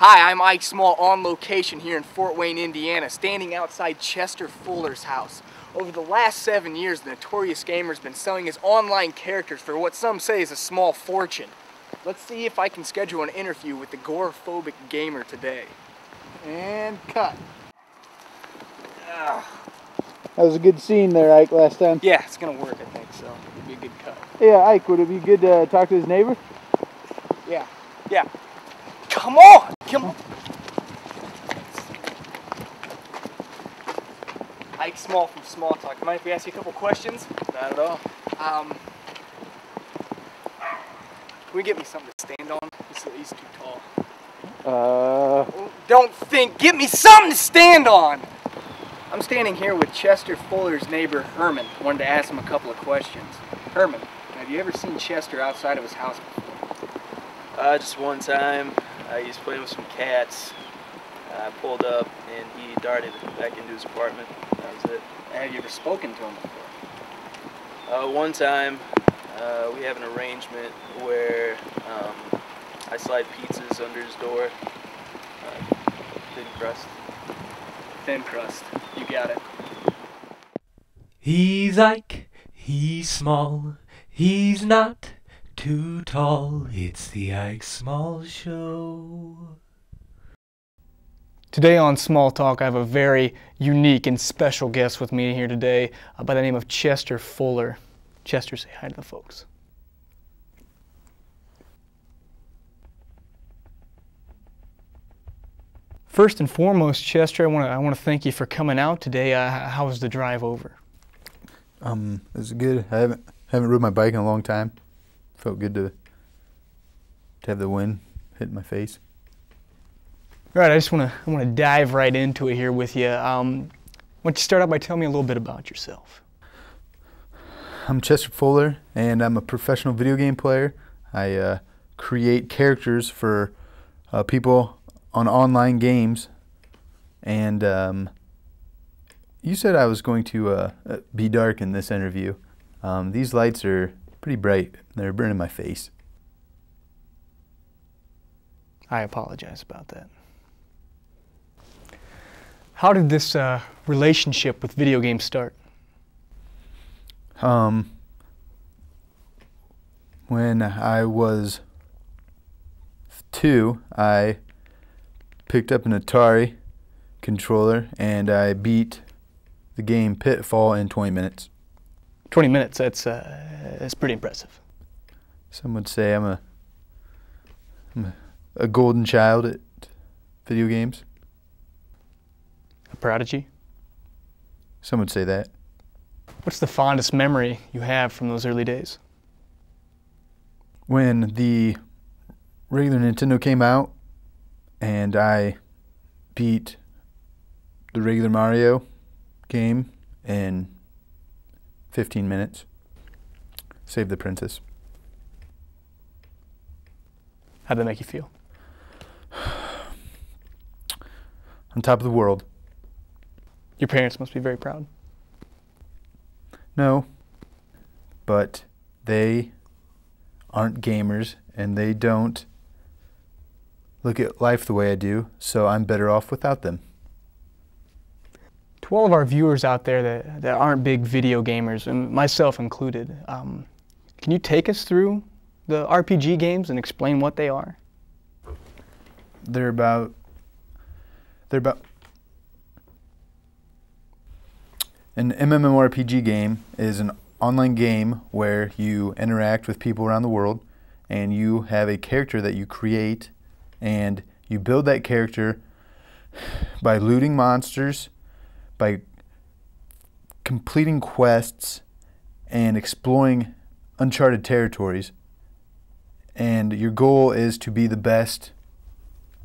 Hi, I'm Ike Small on location here in Fort Wayne, Indiana, standing outside Chester Fuller's house. Over the last 7 years, the notorious gamer's been selling his online characters for what some say is a small fortune. Let's see if I can schedule an interview with the agoraphobic gamer today. And cut. That was a good scene there, Ike, last time. Yeah, it's gonna work, I think so. It'd be a good cut. Yeah, Ike, would it be good to talk to his neighbor? Yeah. Come on! Come on! Ike Small from Small Talk. Mind if we ask you a couple questions? Not at all. Can we get me something to stand on? He's too tall. Don't think. Get me something to stand on! I'm standing here with Chester Fuller's neighbor, Herman. Wanted to ask him a couple of questions. Herman, have you ever seen Chester outside of his house before? Just one time. He was playing with some cats. I pulled up and he darted back into his apartment. That was it. Have you ever spoken to him before? One time, we have an arrangement where I slide pizzas under his door. Thin crust. Thin crust. You got it. He's Ike, he's small, he's not too tall. It's the Ike Small Show. Today on Small Talk, I have a very unique and special guest with me here today by the name of Chester Fuller. Chester, say hi to the folks. First and foremost, Chester, I want to thank you for coming out today. How was the drive over? It was good. I haven't rode my bike in a long time. Felt good to have the wind hit my face. All right, I want to dive right into it here with you. Why don't you start out by telling me a little bit about yourself? I'm Chester Fuller, and I'm a professional video game player. I create characters for people on online games, and you said I was going to be dark in this interview. These lights are pretty bright. They're burning my face. I apologize about that. How did this relationship with video games start? When I was 2, I picked up an Atari controller and I beat the game Pitfall in 20 minutes. 20 minutes, that's pretty impressive. Some would say I'm a golden child at video games. A prodigy? Some would say that. What's the fondest memory you have from those early days? When the regular Nintendo came out and I beat the regular Mario game in 15 minutes. Saved the princess. How'd that make you feel? On top of the world. Your parents must be very proud. No, but they aren't gamers and they don't look at life the way I do, so I'm better off without them. To all of our viewers out there that aren't big video gamers, and myself included, can you take us through the RPG games and explain what they are? They're about an MMORPG game is an online game where you interact with people around the world and you have a character that you create and you build that character by looting monsters, by completing quests and exploring uncharted territories. And your goal is to be the best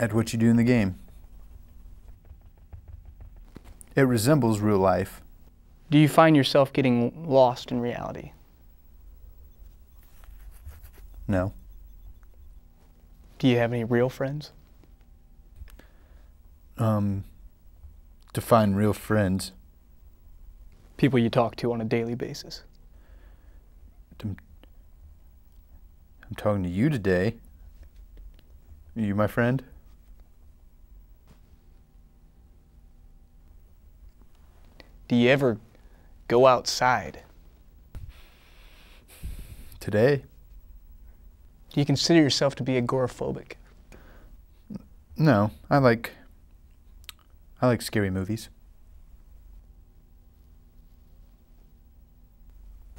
at what you do in the game. It resembles real life. Do you find yourself getting lost in reality? No. Do you have any real friends? Define real friends. People you talk to on a daily basis. I'm talking to you today. Are you my friend? Do you ever go outside? Today? Do you consider yourself to be agoraphobic? No, I like scary movies.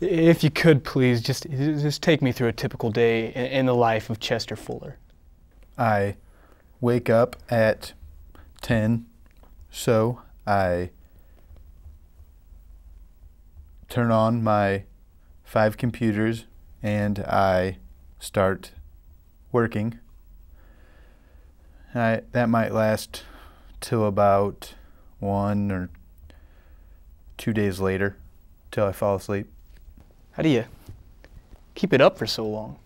If you could, please, just take me through a typical day in the life of Chester Fuller. I wake up at 10, so I turn on my 5 computers and I start working. That might last till about 1 or 2 days later, till I fall asleep. How do you keep it up for so long?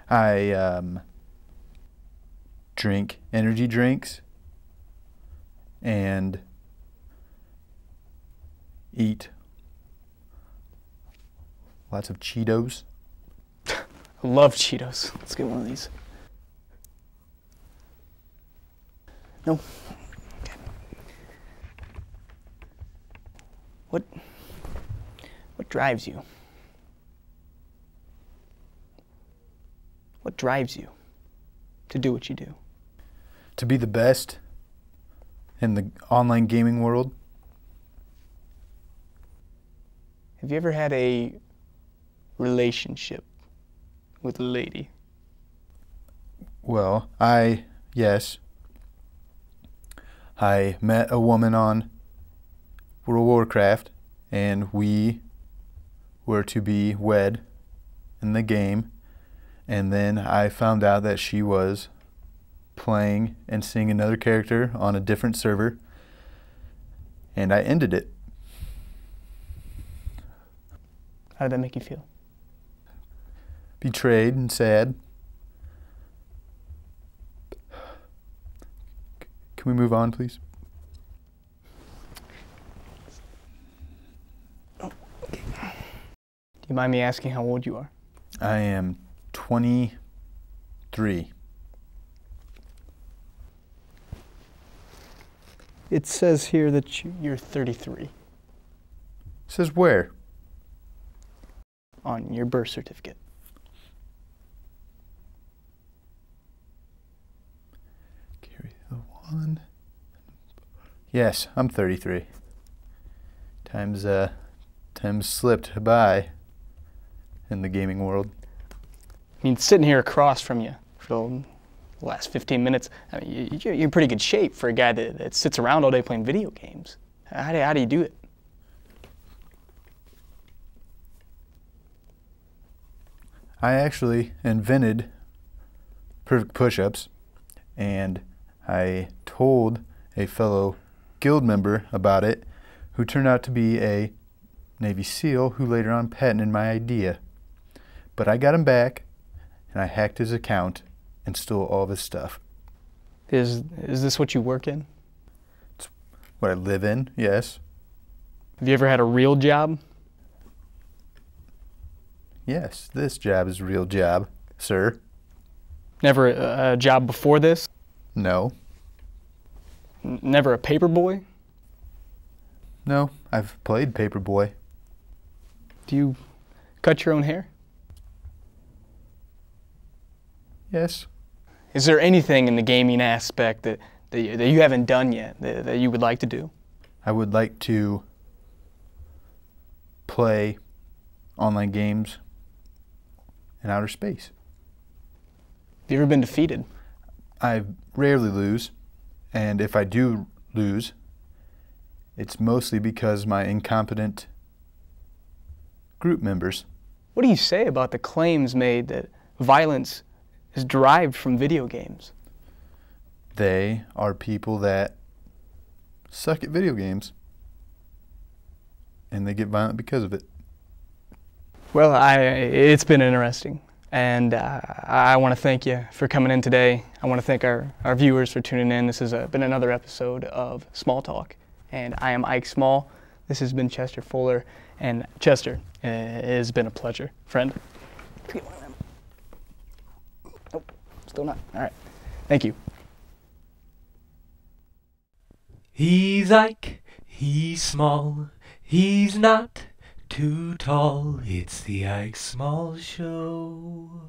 I drink energy drinks and eat lots of Cheetos. I love Cheetos. Let's get one of these. No. Okay. What drives you? What drives you to do what you do? To be the best in the online gaming world. Have you ever had a relationship with a lady? Well, yes. I met a woman on World of Warcraft, and we were to be wed in the game, and then I found out that she was playing and seeing another character on a different server, and I ended it. How did that make you feel? Betrayed and sad. Can we move on, please? Do you mind me asking how old you are? I am 23. It says here that you're 33 Says where? on your birth certificate. Carry the 1. Yes, I'm 33. Time's slipped by in the gaming world. I mean, sitting here across from you for the last 15 minutes, I mean, you're in pretty good shape for a guy that sits around all day playing video games. How do you do it? I actually invented perfect push-ups, and I told a fellow guild member about it, who turned out to be a Navy SEAL who later on patented my idea. But I got him back, and I hacked his account and stole all of his stuff. Is this what you work in? It's what I live in, yes. Have you ever had a real job? Yes, this job is a real job, sir. Never a job before this? No. Never a paper boy? No, I've played Paperboy. Do you cut your own hair? Yes. Is there anything in the gaming aspect that you haven't done yet that you would like to do? I would like to play online games in outer space. Have you ever been defeated? I rarely lose, and if I do lose, it's mostly because my incompetent group members. What do you say about the claims made that violence is derived from video games? They are people that suck at video games, and they get violent because of it. Well, it's been interesting, and I want to thank you for coming in today. I want to thank our viewers for tuning in. This has been another episode of Small Talk, and I am Ike Small. This has been Chester Fuller, and Chester, it has been a pleasure, friend. Get one of them. Nope, still not. All right, thank you. He's Ike, he's small, He's not too tall. It's the Ike Small Show.